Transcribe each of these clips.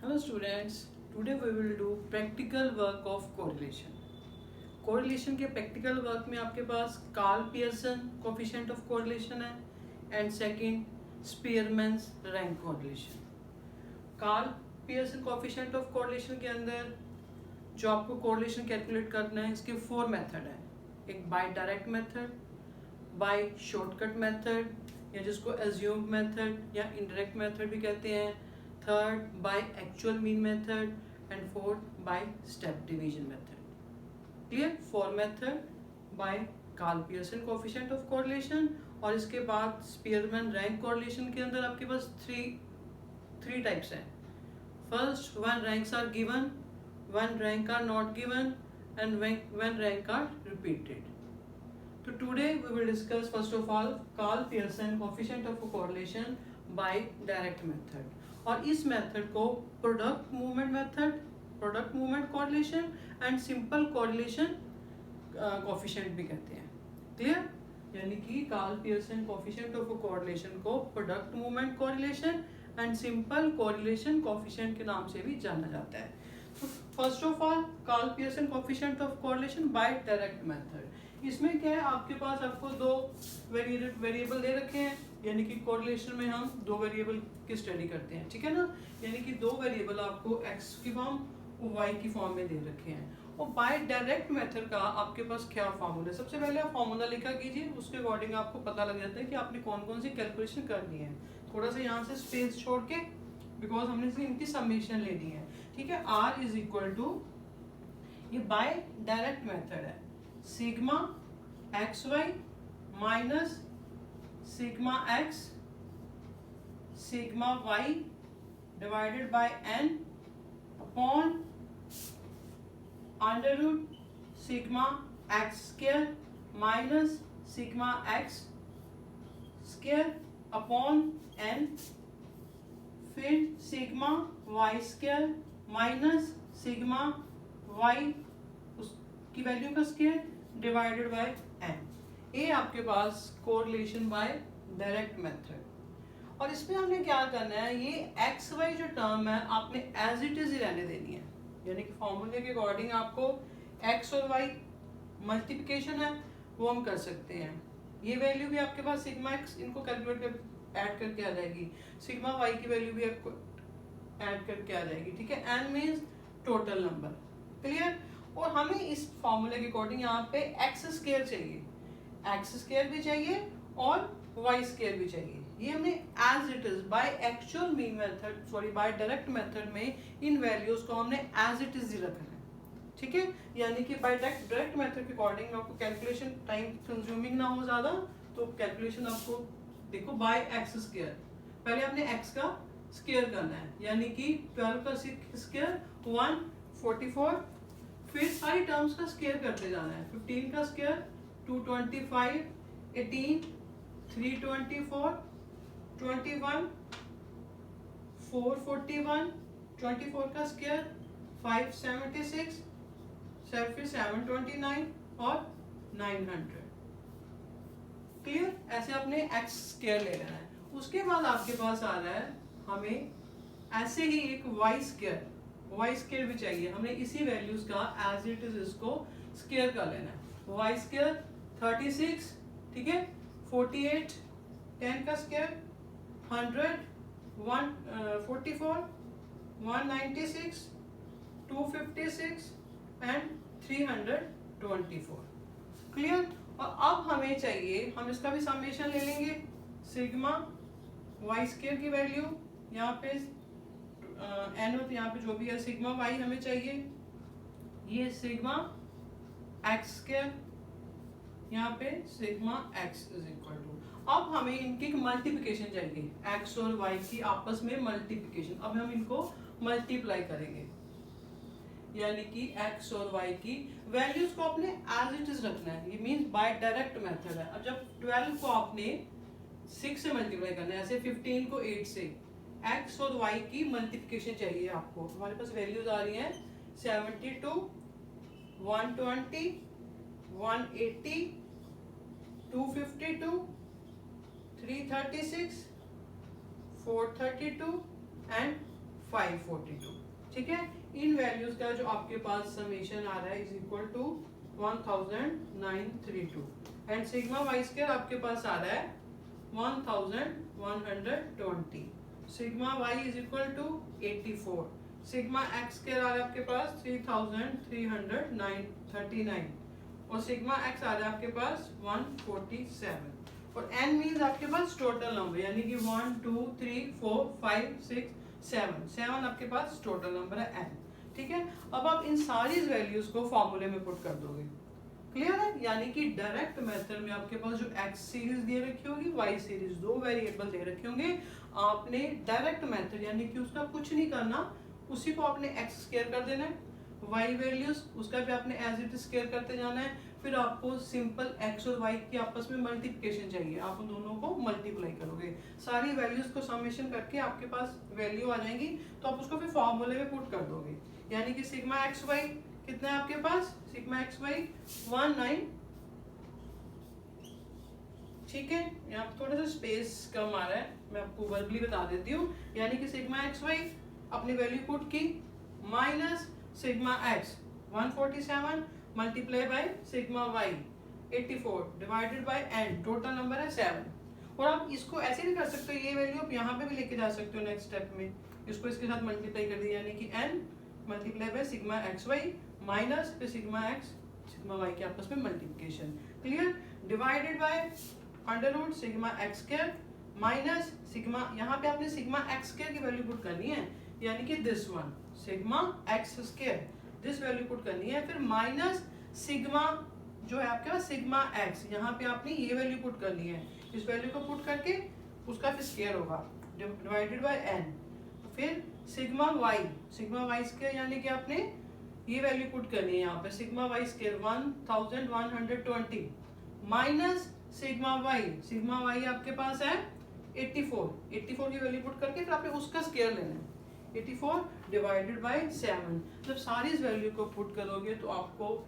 Hello students, today we will do practical work of correlation. Correlation के practical work में आपके पास Karl Pearson coefficient of correlation है and second Spearman's rank correlation. Karl Pearson coefficient of correlation के अंदर जो आपको correlation calculate करना है इसके 4 मेथड हैं. एक by direct method, by shortcut method या जिसको एज्यूम्ड मेथड या इनडायरेक्ट मेथड भी कहते हैं, third by actual mean method and fourth by step division method. Clear? 4 method by Karl Pearson coefficient of correlation. और इसके बाद स्पीयरमैन रैंक कोरिलेशन के अंदर आपके पास थ्री टाइप्स हैं. First, when ranks are given, when rank are not given and when rank are repeated. So today we will discuss first of all Karl Pearson coefficient of correlation by direct method. और इस method को product movement method, product movement correlation and simple correlation coefficient भी कहते हैं. Clear? यानी कि Karl Pearson coefficient of correlation को product movement correlation and simple correlation coefficient के नाम से भी जाना जाता है. तो first of all Karl Pearson coefficient of correlation by direct method. इसमें क्या है, आपके पास आपको दो वेरिएबल दे रखे हैं, यानी कि कोरिलेशन में हम दो वेरिएबल की स्टडी करते हैं, ठीक है ना. यानी कि दो वेरिएबल आपको x की फॉर्म और y की फॉर्म में दे रखे हैं. और बाय डायरेक्ट मेथड का आपके पास क्या फॉर्मूला है? सबसे पहले आप फॉर्मूला लिखा कीजिए, उसके अकॉर्डिंग आपको पता लग जाता है कि आपने कौन कौन सी कैलकुलेशन करनी है. थोड़ा सा यहाँ से स्पेस छोड़ के, बिकॉज हमने इनकी समेशन लेनी है, ठीक है. r इज इक्वल टू, ये बाय डायरेक्ट मेथड है, sigma x Y minus sigma x sigma y divided by n upon under root sigma x square minus sigma x square upon n, फिर sigma Y square minus sigma y उसकी value का square divided by n. ये आपके पास correlation by direct method. और इसमें हमने क्या करना है, ये एक्स वाई जो टर्म है आपने एज इट इज ही रहने देनी है. यानी कि फॉर्मूले के अकॉर्डिंग आपको एक्स और वाई मल्टीप्लिकेशन है वो हम कर सकते हैं. ये वैल्यू भी आपके पास सिग्मा एक्स, इनको कैलकुलेट कर ऐड करके आ जाएगी, सिग्मा वाई की वैल्यू भी आपको ऐड करके आ जाएगी, ठीक है. N means total number. Clear? और हमें इस फॉर्मूले के अकॉर्डिंग यहाँ पे एक्स स्क्वायर चाहिए, एक्स स्क्वायर भी चाहिए और वाई स्क्वायर भी चाहिए. ये हमने as it is by actual mean method, sorry by direct method में इन वैल्यूज को हमने एज इट इज ही रखना है, ठीक है. यानी कि बाय डायरेक्ट मेथड के अकॉर्डिंग आपको कैलकुलेशन टाइम कंज्यूमिंग ना हो ज्यादा, तो कैलकुलेशन आपको देखो बाय एक्स स्क्वायर, पहले आपने एक्स का स्क्वायर करना है, यानी कि 12 का स्क्वायर 144, फिर सारी टर्म्स का स्क्वायर करते जाना है. 15 का स्क्वायर 225, 18 324, 21 441, 24 का स्क्वायर 576, फिर 729 और 900. क्लियर? ऐसे आपने एक्स स्क्वायर ले लेना है. उसके बाद आपके पास आ रहा है हमें ऐसे ही एक वाई स्क्वायर भी चाहिए. हमने इसी वैल्यूज का एज इट इज इसको स्क्वायर कर लेना है. वाई स्क्वायर 36, ठीक है, 48, 10 का स्क्वायर 100, 144, 196, 256 एंड 324. क्लियर? और अब हमें चाहिए, हम इसका भी समेशन ले लेंगे, सिग्मा वाई स्क्वायर की वैल्यू यहाँ पे एन हो, तो यहाँ पे जो भी है सिग्मा वाई हमें चाहिए, ये सिग्मा एक्स स्क्वायर, यहाँ पे sigma X is equal to. अब हमें इनकी मल्टीप्लिकेशन चाहिए, एक्स और वाई की आपस में मल्टीप्लिकेशन. अब हम इनको मल्टीप्लाई करेंगे, यानी कि एक्स और वाई की वैल्यूज को आपने एज इट इज रखना है. ये मींस बाय डायरेक्ट मेथड है. अब जब 12 को आपने 6 से मल्टीप्लाई करना है, ऐसे 15 को 8 से, एक्स और वाई की मल्टीप्लिकेशन चाहिए आपको. हमारे पास वैल्यूज आ रही हैं 72, 120, 180, 252, 336, 432 एंड 542। ठीक है, इन वैल्यूज का जो आपके पास समेशन आ रहा है is equal to 1932 and sigma Y square आपके पास आ रहा है 1120। Sigma y is equal to 84। Sigma x square आ रहा है आपके पास 3339 और सिग्मा एक्स आ रहा है आपके पास 147 और n मीन्स आपके पास टोटल नंबर यानी कि 1 2 3 4 5 6 7 आपके पास टोटल नंबर है n। ठीक है, अब आप इन सारी वैल्यूज को फॉर्मूले में पुट कर दोगे। क्लियर है, यानी कि डायरेक्ट मेथड में आपके पास जो x सीरीज दे रखी होगी, y सीरीज, दो वेरिएबल दे रखे होंगे, आपने डायरेक्ट मेथड यानी कि उसका कुछ नहीं करना, उसी को आपने x स्क्वायर कर देना है, y वैल्यूज उसका भी आपने एज इट स्क्वायर करते जाना है, फिर आपको सिंपल x और y की आपस में मल्टीप्लिकेशन चाहिए, आप उन दोनों को मल्टीप्लाई करोगे, सारी वैल्यूज को समेशन करके आपके पास वैल्यू आ जाएंगी, तो आप उसको फिर फॉर्मूले में पुट कर दोगे, यानी कि सिग्मा एक्स वाई कितना है आपके पास, सिग्मा एक्स वाई 19। ठीक है, यहाँ पर थोड़ा सा स्पेस कम आ रहा है, मैं आपको वर्बली बता देती हूँ, यानी कि सिग्मा एक्स वाई अपनी वैल्यू पुट की minus sigma X 147 multiply by sigma Y 84 divided by N, total number है 7। और आप इसको ऐसे भी कर सकते हो, ये वैल्यू आप यहाँ पे भी लेके जा सकते हो नेक्स्ट स्टेप में, इसको इसके साथ मल्टीप्लाई कर दिया, यानी कि N multiply by sigma x Y minus फिर सिग्मा एक्स सिग्मा वाई के आपस में multiplication. Clear, divided by under root sigma x square minus sigma, यहाँ पे आपने सिग्मा एक्स स्क्वायर की वैल्यू पुट करनी है, यानी कि this one sigma x square, this value put करनी है, फिर माइनस सिग्मा जो है आपके पास सिग्मा एक्स, यहाँ पे आपने ये वैल्यू पुट करनी है, इस वैल्यू को पुट करके उसका फिर स्क्वायर होगा डिवाइडेड बाय एन, फिर सिग्मा वाई स्क्वायर, यानी कि आपने ये वैल्यू पुट करनी है यहाँ पे sigma Y square 1120 minus sigma Y आपके पास है 84 की वैल्यू पुट करके फिर आपने उसका स्क्वायर लेना है 84 डिवाइडेड बाय 7। जब सारी इस वैल्यू को पुट करोगे तो आपको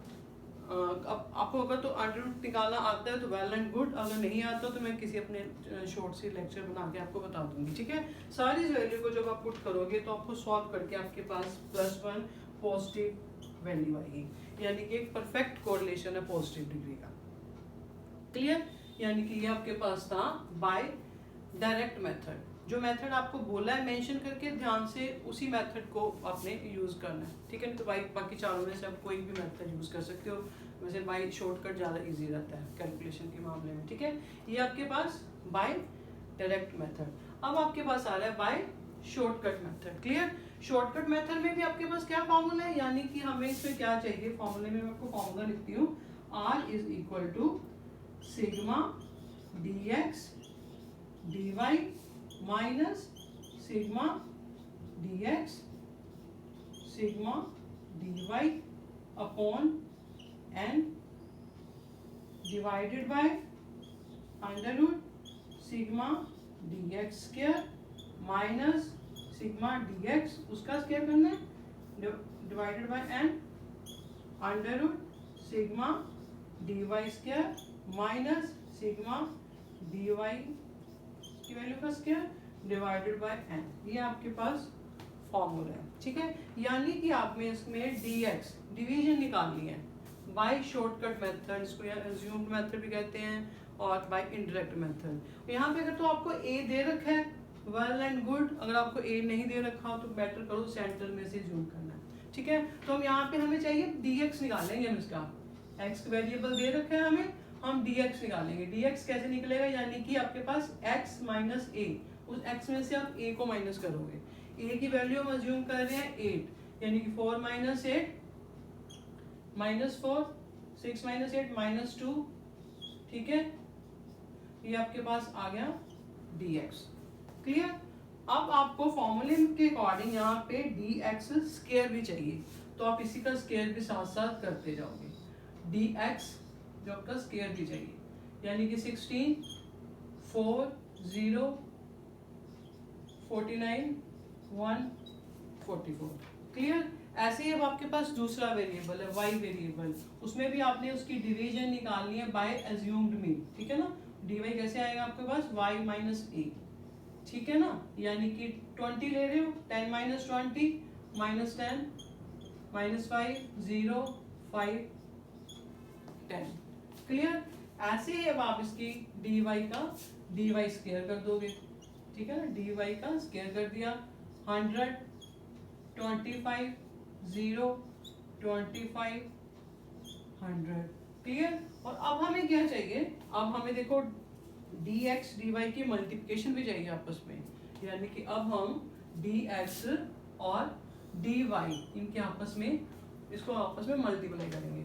अगर तो अंडर रूट निकालना आता है तो वेल एंड गुड, अगर नहीं आता तो मैं किसी अपने शॉर्ट सी लेक्चर बना के आपको बता दूंगी। ठीक है, सारी इस वैल्यू को जब आप पुट करोगे तो आपको सॉल्व करके आपके पास +1 पॉजिटिव वैल्यू आएगी, यानी कि एक परफेक्ट कोरिलेशन है पॉजिटिव डिग्री का। क्लियर, यानी कि ये आपके पास था बाय डायरेक्ट मेथड, जो मेथड आपको बोला है मेंशन करके ध्यान से उसी मेथड को आपने यूज करना है। ठीक है, तो बाकी चारों में से आप कोई भी मेथड यूज कर सकते हो, वैसे बाय शॉर्टकट ज़्यादा इजी रहता है कैलकुलेशन के मामले में। ठीक है, ये आपके पास बाय डायरेक्ट मेथड। अब आपके पास आ रहा है bye shortcut method. Clear, shortcut method में भी आपके पास क्या फॉर्मूला है, यानी कि हमें इसमें क्या चाहिए, फॉर्मूले में मैं आपको फॉर्मूला लिखती हूँ, R is equal to sigma dx dy minus sigma dx sigma dy upon n divided by under root sigma dx square minus sigma dx उसका स्क्वायर करना है divided by n under root sigma dy square minus sigma dy की वैल्यू का square divided by n, ये आपके पास formula है। ठीक है, यानी कि आपने इसमें dx डिवीजन निकालनी है बाय शॉर्टकट मेथड, इसको अज्यूम्ड मेथड भी कहते हैं, और बाय इनडायरेक्ट मेथड। यहाँ पे अगर तो आपको a दे रखा है वेल एंड गुड, अगर आपको a नहीं दे रखा हो तो बेटर करो सेंटर में से जूम करना। ठीक है, तो हम यहाँ पे हमें चाहिए dx निकालेंगे, हम इसका x वेरिएबल दे रखा है हमें, हम dx निकालेंगे। dx कैसे निकलेगा, यानी कि आपके पास x माइनस a, उस x में से आप a को माइनस करोगे, a की वैल्यू हम अज्यूम कर रहे हैं 8, यानी कि 4 माइनस 8 माइनस 4 6 माइनस 8 माइनस 2। ठीक है, ये आपके पास आ गया dx। क्लियर, अब आपको फॉर्मूले के अकॉर्डिंग यहाँ पे dx स्क्वायर भी चाहिए, तो आप इसी का स्क्वायर भी साथ साथ करते जाओगे, dx जो आपका स्क्वायर भी चाहिए, यानी कि 16 4 0 49 1 44। क्लियर, ऐसे ही अब आपके पास दूसरा वेरिएबल है y वेरिएबल, उसमें भी आपने उसकी डिवीजन निकालनी है बाय अज्यूम्ड मीन। ठीक है ना, dy कैसे आएगा आपके पास y माइनस a। ठीक है ना, यानी कि 20 ले रहे हो, 10 माइनस 20 माइनस 10 माइनस 5 0 5 10। क्लियर। ऐसे ही अब आप इसकी dy का dy स्क्वायर कर दोगे, ठीक है ना, dy का स्क्वायर कर दिया, 100 25 0 25 100। क्लियर। और अब हमें क्या चाहिए, अब हमें देखो dx dy की मल्टीप्लिकेशन भी चाहिए आपस में, यानी कि अब हम dx और dy इनके आपस में, इसको आपस में मल्टीप्लाई करेंगे।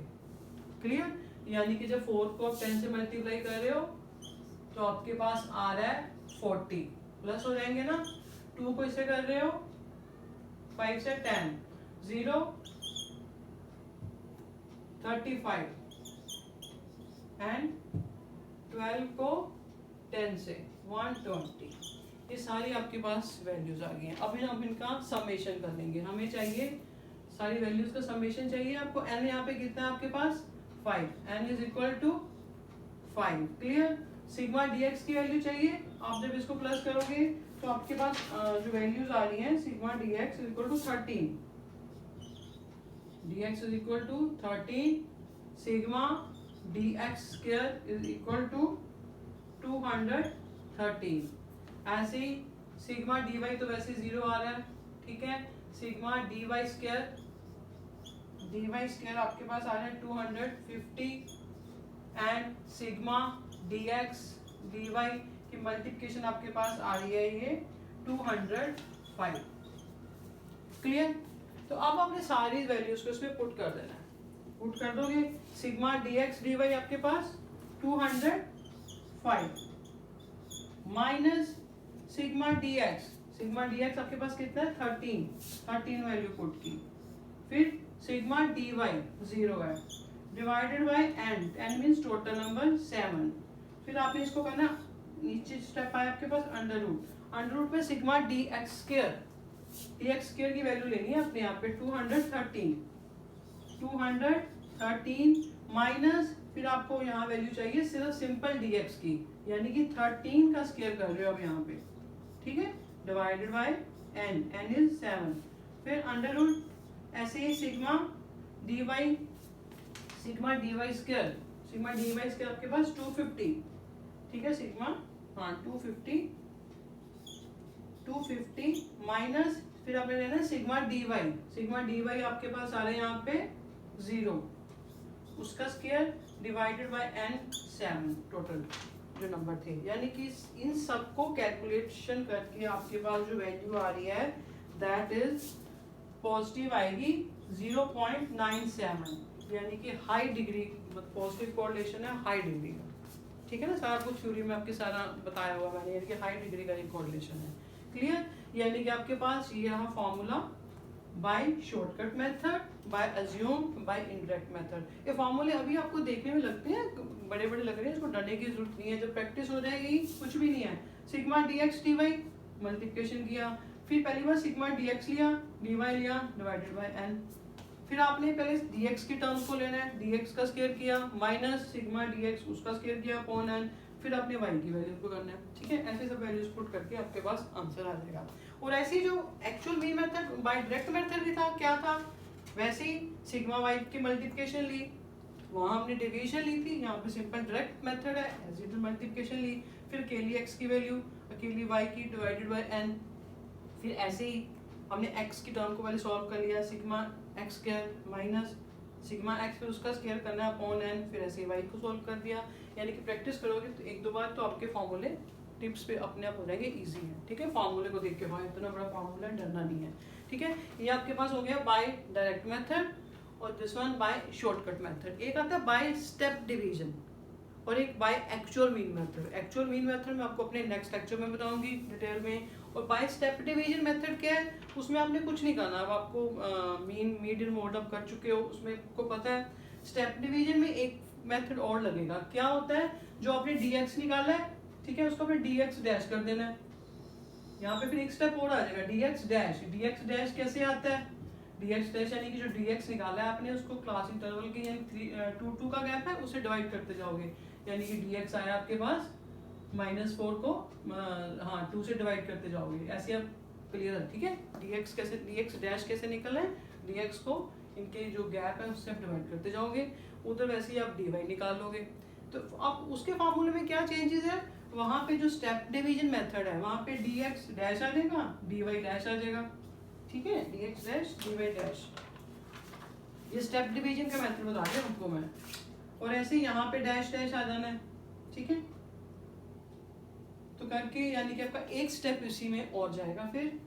क्लियर। यानी कि जब 4 को आप 10 से मल्टीप्लाई कर रहे हो तो आपके पास आ रहा है 40, प्लस हो जाएंगे ना, 2 को इससे कर रहे हो 5 से 10 0 35 एंड 12 को 10 से 120। ये सारी आपके पास वैल्यूज आ गई हैं। अब हम इनका समेशन कर लेंगे, हमें चाहिए सारी वैल्यूज का समेशन चाहिए आपको। n यहाँ पे कितना है आपके पास 5, n is equal to 5। Clear. Sigma dx की वैल्यू चाहिए, आप जब इसको प्लस करोगे तो आपके पास जो वैल्यूज आ रही हैं, sigma dx is equal to 13, dx is equal to 13, sigma dx square is equal to 213। ऐसे ही सिग्मा dy तो वैसे 0 आ रहा है, ठीक है, सिग्मा dy स्क्वायर आपके पास आ रहा है 250 एंड सिग्मा dx dy की मल्टीप्लिकेशन आपके पास आ रही है ये 205। क्लियर। तो अब आपने सारी वैल्यूज को इसमें पुट कर देना है, पुट कर दोगे, सिग्मा dx dy आपके पास 205 माइनस सिग्मा dx आपके पास कितना है 13 वैल्यू पुट की, फिर सिग्मा dy 0 है, divided by n means total number 7। फिर आपने इसको करना, नीचे स्टेप आया आपके पास अंडर रूट पे सिग्मा dx स्क्वायर की वैल्यू लेनी है अपने यहाँ पे 213 माइनस, फिर आपको यहाँ वैल्यू चाहिए सिर्फ सिंपल dx की, यानी कि 13 का स्क्वायर कर रहे हो अब यहाँ पे, ठीक है, डिवाइडेड बाय n इज 7, फिर अंडर रूट, ऐसे ही सिग्मा dy स्क्वायर आपके पास 250, ठीक है, सिग्मा 250 माइनस, फिर आपने लेना सिग्मा dy आपके पास आ रहे हैं यहाँ पे 0, उसका square divided by n 7 total जो नंबर थे, यानी कि इन सबको कैलकुलेशन करके आपके पास जो वैल्यू आ रही है दैट इज पॉजिटिव आएगी 0.97, यानी कि हाई डिग्री, पॉजिटिव कोरिलेशन है हाई डिग्री का, ठीक है ना, सारा कुछ थ्योरी में आपके सारा बताया हुआ मैंने, यानी कि हाई डिग्री का एक कोरिलेशन है। क्लियर। यानी कि आपके पास ये रहा formula by shortcut method, by assume, by indirect method. ये फॉर्मूले अभी आपको देखने में लगते हैं बड़े बड़े लग रहे हैं, इसको डरने की जरूरत नहीं है, जब प्रैक्टिस हो जाएगी कुछ भी नहीं है। सिग्मा dx dy मल्टीप्लिकेशन किया, फिर पहली बार सिग्मा dx लिया, dy लिया, डिवाइडेड बाय n, फिर आपने पहले dx की टर्म को लेना है, dx का स्क्वायर किया माइनस सिग्मा dx उसका स्क्वायर किया अपॉन n, फिर आपने y की वैल्यू को करना है, ठीक है, ऐसे सब वैल्यूज पुट करके आपके पास आंसर आ जाएगा। और ऐसे ही जो actual mean method by direct method भी था, क्या था, वैसे ही सिग्मा y की मल्टीप्लिकेशन ली, वहाँ हमने डिवीजन ली थी, यहाँ पे सिंपल डायरेक्ट मेथड है, एज इट इज मल्टीप्लिकेशन ली, फिर अकेली x की वैल्यू, अकेली y की डिवाइडेड बाय n, फिर ऐसे ही हमने x की टर्म को पहले सॉल्व कर लिया, sigma x square minus sigma x, फिर उसका स्क्वायर करना है अपॉन n, फिर ऐसे y को सॉल्व कर दिया। यानी कि प्रैक्टिस करोगे तो एक दो बार तो आपके फॉर्मूले टिप्स पे अपने आप हो जाएंगे इजी है, ठीक है, फॉर्मूले को देख के भाई इतना बड़ा फॉर्मूला डरना नहीं है, ठीक है। ये आपके पास हो गया बाय डायरेक्ट मेथड और this one by shortcut method. एक आता है बाय स्टेप डिवीजन और एक bye actual mean method. Actual mean method मैं आपको अपने नेक्स्ट लेक्चर में बताऊंगी डिटेल में, और बाय स्टेप डिवीजन मेथड क्या है, उसमें आपने कुछ नहीं करना, अब आपको मीन मीडियन मोड अप कर चुके हो, उसमें आपको पता है। स्टेप डिवीजन में एक मेथड और लगेगा, क्या होता है, जो आपने dx निकाला है, ठीक है, उसको आपने dx डैश कर देना है, यहाँ पे फिर एक स्टेप और आ जाएगा dx डैश कैसे आता है, dx डैश यानी कि जो dx निकाला है आपने उसको क्लास इंटरवल के यानी 2 का गैप है उससे डिवाइड करते जाओगे, यानी कि dx आया आपके पास -4 को हाँ 2 से डिवाइड करते जाओगे, ऐसे आप क्लियर है, ठीक है। dx कैसे, dx डैश कैसे निकलना है, dx को इनके जो गैप है उससे आप डिवाइड करते जाओगे, उधर वैसे ही आप dy निकाल लोगे। तो अब उसके फार्मूले में क्या चेंजेस है, वहाँ पे जो स्टेप डिवीजन मेथड है वहाँ पे dx डैश आ जाएगा, dy डैश आ जाएगा, ठीक है, dx डैश dy डैश, ये स्टेप डिवीजन का मेथड बता दिया आपको मैं। और ऐसे ही यहाँ पे डैश डैश आ जाना है, ठीक है। तो करके यानी कि आपका एक स्टेप इसी में और जाएगा, फिर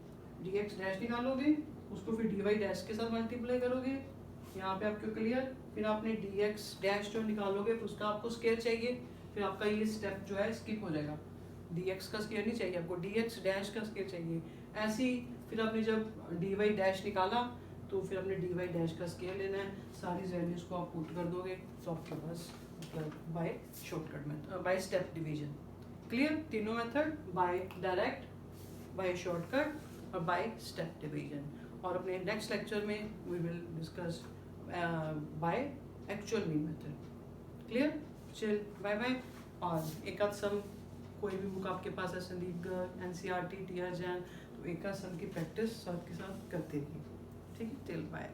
dx डैश निकालोगे, उसको फिर dy डैश के साथ मल्टीप्लाई करोगे, यहाँ पे आपको क्लियर। फिर आपने dx डैश जो निकालोगे फिर उसका आपको स्केयर चाहिए, फिर आपका ये स्टेप जो है स्किप हो जाएगा, dx का स्केयर नहीं चाहिए आपको, dx डैश का स्केयर चाहिए। ऐसे ही फिर आपने जब dy डैश निकाला तो फिर आपने dy डैश का स्केयर लेना है, सारी वैल्यूज को आप पुट कर दोगे तो आपके पास मतलब बाय शॉर्टकट में बाय स्टेप डिवीजन क्लियर, तीनों method, by direct, by shortcut और बाय स्टेप डिवीजन। और अपने नेक्स्ट लेक्चर में we will discuss by actual mean method, clear. चल बाय बाय। और एक आध सम, कोई भी बुक आपके पास है, Sandeep Garg, NCERT, T R Jain, तो एक आध सम की प्रैक्टिस साथ के साथ करते रहिए, ठीक है। Till bye.